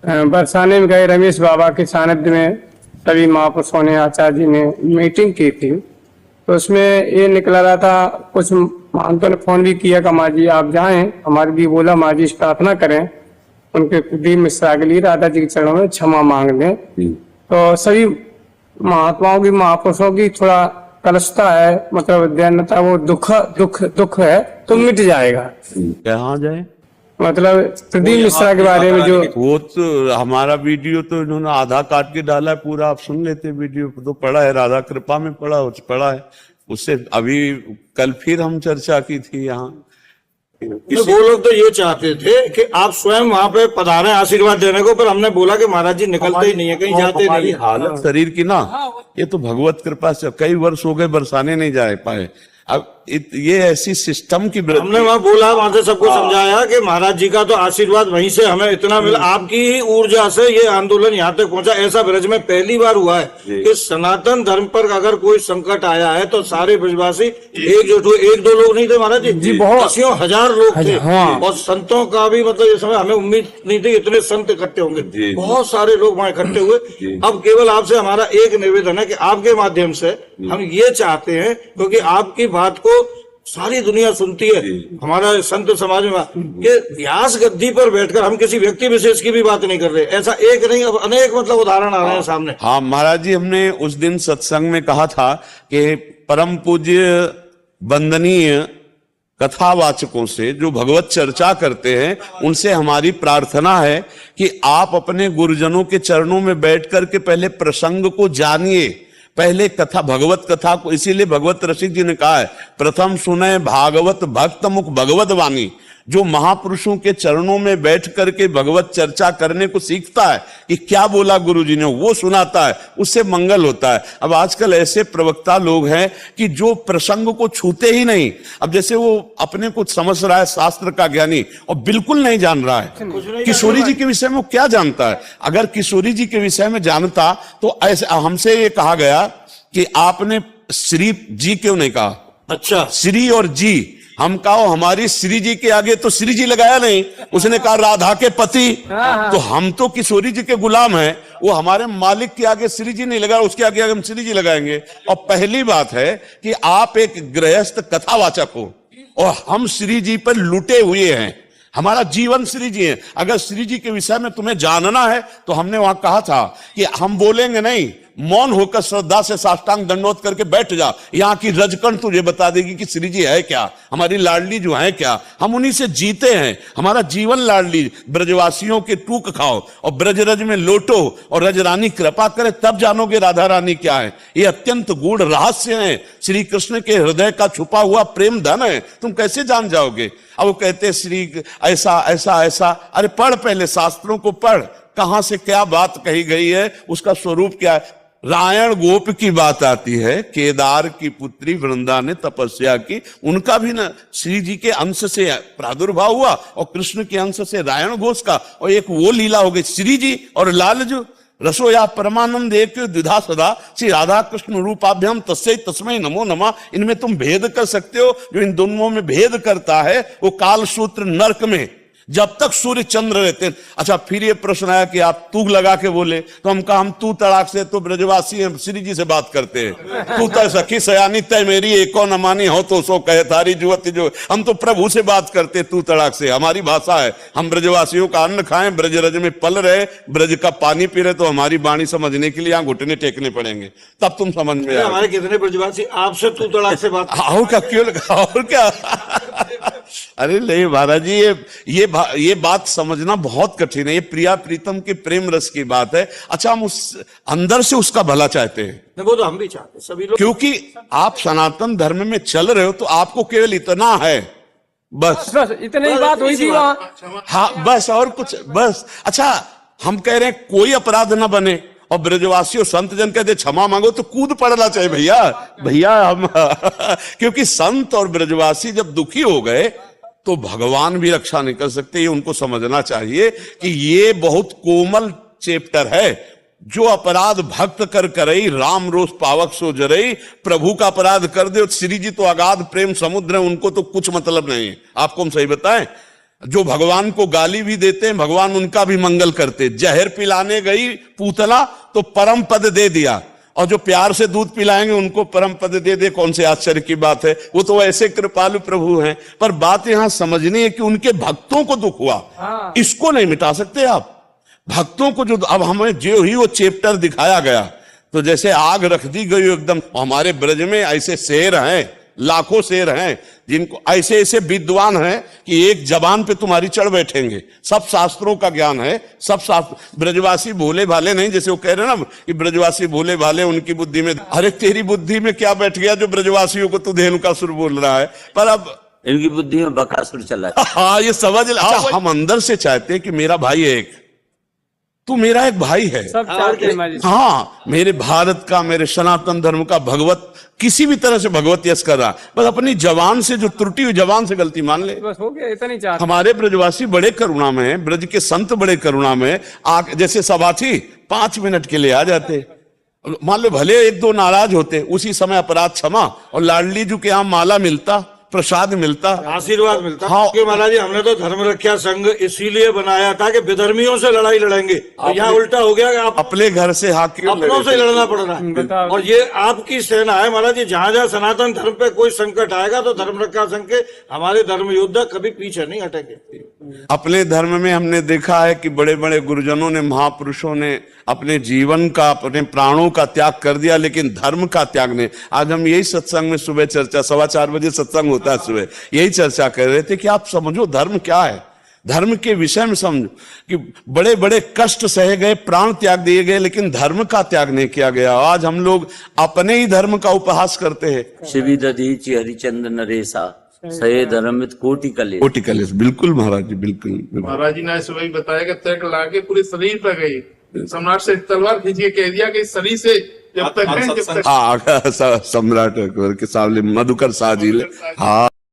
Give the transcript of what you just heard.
बरसाने में गए रमेश बाबा के सानिध्य में सभी महापुरुषों ने, आचार्य जी ने मीटिंग की थी। तो उसमें ये निकला रहा था, कुछ महंतों ने फोन भी किया कि माँ जी आप जाएं, हमारे भी बोला माँ जी प्रार्थना करें, उनके कुलदीप मिश्रा के लिए राधा जी के चरणों में क्षमा मांग लें। तो सभी महात्माओं की, महापुरुषों की थोड़ा कलशता है, मतलब दैन्यता, वो दुख है तो मिट जाएगा। कहाँ जाए? मतलब प्रदीप मिश्रा के बारे में जो वो तो हमारा वीडियो तो इन्होंने आधा काट के डाला है, पूरा आप सुन लेते। वीडियो तो पड़ा है, राधा कृपा में पड़ा है। उससे अभी कल फिर हम चर्चा की थी यहाँ। वो लोग तो ये चाहते थे कि आप स्वयं वहाँ पे पधारें आशीर्वाद देने को, पर हमने बोला कि महाराज जी निकलते ही नहीं है, कहीं जाते नहीं है। हालत शरीर की ना, ये तो भगवत कृपा से कई वर्ष हो गए बरसाने नहीं जा पाए। अब ये ऐसी सिस्टम की हमने वहाँ बोला, वहां से सबको समझाया कि महाराज जी का तो आशीर्वाद वहीं से हमें इतना मिला, आपकी ही ऊर्जा से ये आंदोलन यहाँ तक पहुंचा। ऐसा ब्रज में पहली बार हुआ है कि सनातन धर्म पर अगर कोई संकट आया है तो सारे ब्रजवासी एकजुट हुए। एक दो लोग नहीं थे महाराज जी, बहुत हजार लोग थे। और संतों का भी मतलब इस समय हमें उम्मीद नहीं थी इतने संत इकट्ठे होंगे, बहुत सारे लोग वहाँ इकट्ठे हुए। अब केवल आपसे हमारा एक निवेदन है कि आपके माध्यम से हम ये चाहते हैं, क्योंकि आपकी बात को सारी दुनिया सुनती है, हमारा संत समाज में, कि व्यास गद्दी पर बैठकर हम किसी व्यक्ति विशेष की भी बात नहीं कर रहे। ऐसा एक नहीं, अब अनेक मतलब उदाहरण आ रहे हैं सामने। हाँ महाराज जी, हमने उस दिन सत्संग में कहा था कि परम पूज्य वंदनीय कथावाचकों से जो भगवत चर्चा करते हैं, उनसे हमारी प्रार्थना है कि आप अपने गुरुजनों के चरणों में बैठ करके पहले प्रसंग को जानिए, पहले कथा, भगवत कथा को। इसीलिए भगवत रसिक जी ने कहा है, प्रथम सुने भागवत भक्त मुख भगवत वाणी। जो महापुरुषों के चरणों में बैठ करके भगवत चर्चा करने को सीखता है कि क्या बोला गुरुजी ने, वो सुनाता है, उससे मंगल होता है। अब आजकल ऐसे प्रवक्ता लोग हैं कि जो प्रसंग को छूते ही नहीं। अब जैसे वो अपने को समझ रहा है शास्त्र का ज्ञानी और बिल्कुल नहीं जान रहा है किशोरी जी के विषय में। वो क्या जानता है? अगर किशोरी जी के विषय में जानता तो ऐसे, हमसे ये कहा गया कि आपने श्री जी क्यों नहीं कहा? अच्छा, श्री और जी, हम कहा हमारी श्री जी के आगे तो श्री जी लगाया नहीं, उसने कहा राधा के पति। तो हम तो किशोरी जी के गुलाम हैं, वो हमारे मालिक के आगे श्री जी नहीं लगाया, उसके आगे हम श्री जी लगाएंगे। और पहली बात है कि आप एक गृहस्थ कथावाचक हो और हम श्री जी पर लुटे हुए हैं, हमारा जीवन श्री जी है। अगर श्री जी के विषय में तुम्हें जानना है तो हमने वहां कहा था कि हम बोलेंगे नहीं, मौन होकर श्रद्धा से साष्टांग दंडोत करके बैठ जा, यहाँ की रजकण तुझे बता देगी कि श्री जी है क्या, हमारी लाडली जो है क्या। हम उन्हीं से जीते हैं, हमारा जीवन लाडली। ब्रजवासियों के टूक खाओ और ब्रज रज में लोटो और रज रानी कृपा करे, तब जानोगे राधा रानी क्या है। ये अत्यंत गूढ़ रहस्य है, श्री कृष्ण के हृदय का छुपा हुआ प्रेम धन है, तुम कैसे जान जाओगे? अब वो कहते श्री ऐसा ऐसा ऐसा, अरे पढ़, पहले शास्त्रों को पढ़, कहां से क्या बात कही गई है, उसका स्वरूप क्या है। रायण गोप की बात आती है, केदार की पुत्री वृंदा ने तपस्या की, उनका भी ना श्री जी के अंश से प्रादुर्भाव हुआ और कृष्ण के अंश से रायण घोष का, और एक वो लीला हो गई श्री जी और लालजू। रसोया परमानंद एक द्विधा सदा, श्री राधा कृष्ण रूपाभ्याम तस्मै तस्मै नमो नमः। इनमें तुम भेद कर सकते हो, जो इन दोनों में भेद करता है वो कालसूत्र नरक में जब तक सूर्य चंद्र रहते हैं। अच्छा, फिर ये प्रश्न आया कि आप तू लगा के बोले, तो हम कहा हम तू तड़ाक से तो ब्रजवासी हैं, श्री जी से बात करते हैं। तू तय सखी सयानी तय मेरी, एको न मानी हो तो सो कहे तारी जुवती जो। हम तो प्रभु से बात करते तू तड़ाक से, हमारी भाषा है। हम ब्रजवासियों का अन्न खाएं, ब्रज रज में पल रहे, ब्रज का पानी पी रहे, तो हमारी वाणी समझने के लिए यहाँ घुटने टेकने पड़ेंगे, तब तुम समझ में। हमारे कितने ब्रजवासी आपसे तू तड़ाक से बात, और क्या, क्यों और क्या। अरे नहीं महाराज जी, ये बात समझना बहुत कठिन है। ये प्रिया प्रीतम के प्रेम रस की बात है। अच्छा, हम उस अंदर से उसका भला चाहते हैं। वो तो हम भी चाहते हैं, सभी लोग, क्योंकि आप सनातन धर्म में चल रहे हो तो आपको केवल इतना है, बस इतनी ही बात हुई थी वहां। हाँ बस, और कुछ बस। अच्छा, हम कह रहे हैं कोई अपराध ना बने, और ब्रजवासी और संत जन कहते क्षमा मांगो, तो कूद पड़ना चाहिए भैया हम क्योंकि संत और ब्रजवासी जब दुखी हो गए तो भगवान भी रक्षा नहीं कर सकते। ये उनको समझना चाहिए कि ये बहुत कोमल चैप्टर है। जो अपराध भक्त कर करई, राम रोष पावक सो जरई। प्रभु का अपराध कर दे, श्री जी तो अगाध प्रेम समुद्र है, उनको तो कुछ मतलब नहीं है। आपको हम सही बताएं, जो भगवान को गाली भी देते हैं, भगवान उनका भी मंगल करते। जहर पिलाने गई पूतना तो परम पद दे दिया, और जो प्यार से दूध पिलाएंगे उनको परम पद दे दे, कौन से आश्चर्य की बात है। वो तो ऐसे कृपालु प्रभु हैं। पर बात यहां समझनी है कि उनके भक्तों को दुख हुआ, इसको नहीं मिटा सकते आप। भक्तों को जो, अब हमें जो ही वो चैप्टर दिखाया गया, तो जैसे आग रख दी गई एकदम। हमारे ब्रज में ऐसे शेर हैं, लाखों शेर हैं, जिनको ऐसे ऐसे विद्वान हैं कि एक जबान पे तुम्हारी चढ़ बैठेंगे। सब शास्त्रों का ज्ञान है, सब शास्त्र। ब्रजवासी भोले भाले नहीं, जैसे वो कह रहे हैं ना कि ब्रजवासी भोले भाले, उनकी बुद्धि में, अरे तेरी बुद्धि में क्या बैठ गया जो ब्रजवासियों को तू धेनुकासुर बोल रहा है। पर अब इनकी बुद्धि में बकासुर चला है। हाँ, ये समझ हम अंदर से चाहते हैं कि मेरा भाई है एक, तू मेरा एक भाई है। सब चाहते हैं माजी। हाँ, मेरे भारत का, मेरे सनातन धर्म का भगवत, किसी भी तरह से भगवत यश कर रहा, बस अपनी जवान से जो त्रुटि हुई, जवान से गलती मान ले, बस हो गया, इतना ही चाहते। हमारे ब्रजवासी बड़े करुणा में हैं, ब्रज के संत बड़े करुणा में हैं। जैसे सभा थी, 5 मिनट के लिए आ जाते, मान लो भले 1-2 नाराज होते, उसी समय अपराध क्षमा, और लाडली जी के यहाँ माला मिलता, प्रसाद मिलता, आशीर्वाद मिलता। हाँ। क्योंकि महाराज जी, हमने तो धर्म रक्षा संघ इसीलिए बनाया था कि विधर्मियों से लड़ाई लड़ेंगे, और यहाँ उल्टा हो गया कि आप अपने घर से अपनों से लड़ना पड़ रहा है। बताओ। और ये आपकी सेना है महाराज जी। जहां जहां सनातन धर्म पे कोई संकट आएगा तो धर्म रक्षा संघ के हमारे धर्म योद्धा कभी पीछे नहीं हटेंगे। अपने धर्म में हमने देखा है कि बड़े बड़े गुरुजनों ने, महापुरुषों ने अपने जीवन का, अपने प्राणों का त्याग कर दिया, लेकिन धर्म का त्याग नहीं। आज हम यही सत्संग में सुबह चर्चा, 4:15 बजे सत्संग होता है सुबह, यही चर्चा कर रहे थे कि आप समझो धर्म क्या है, धर्म के विषय में समझो कि बड़े बड़े कष्ट सहे गए, प्राण त्याग दिए गए, लेकिन धर्म का त्याग नहीं किया गया। आज हम लोग अपने ही धर्म का उपहास करते हैं। शिवी दधीचि हरिचंद्र नरेसा सये धर्मित कोटि कले। कोटि कलेश, बिल्कुल महाराज जी, बिल्कुल। महाराज जी ने सुबह ही बताया कि तक लाके पूरे शरीर पर गई, सम्राट से तलवार खींच के कह दिया कि शरीर से जब तक है, जब तक। हाँ, सम्राट अकबर के सामने मधुकर शाह जी, हाँ।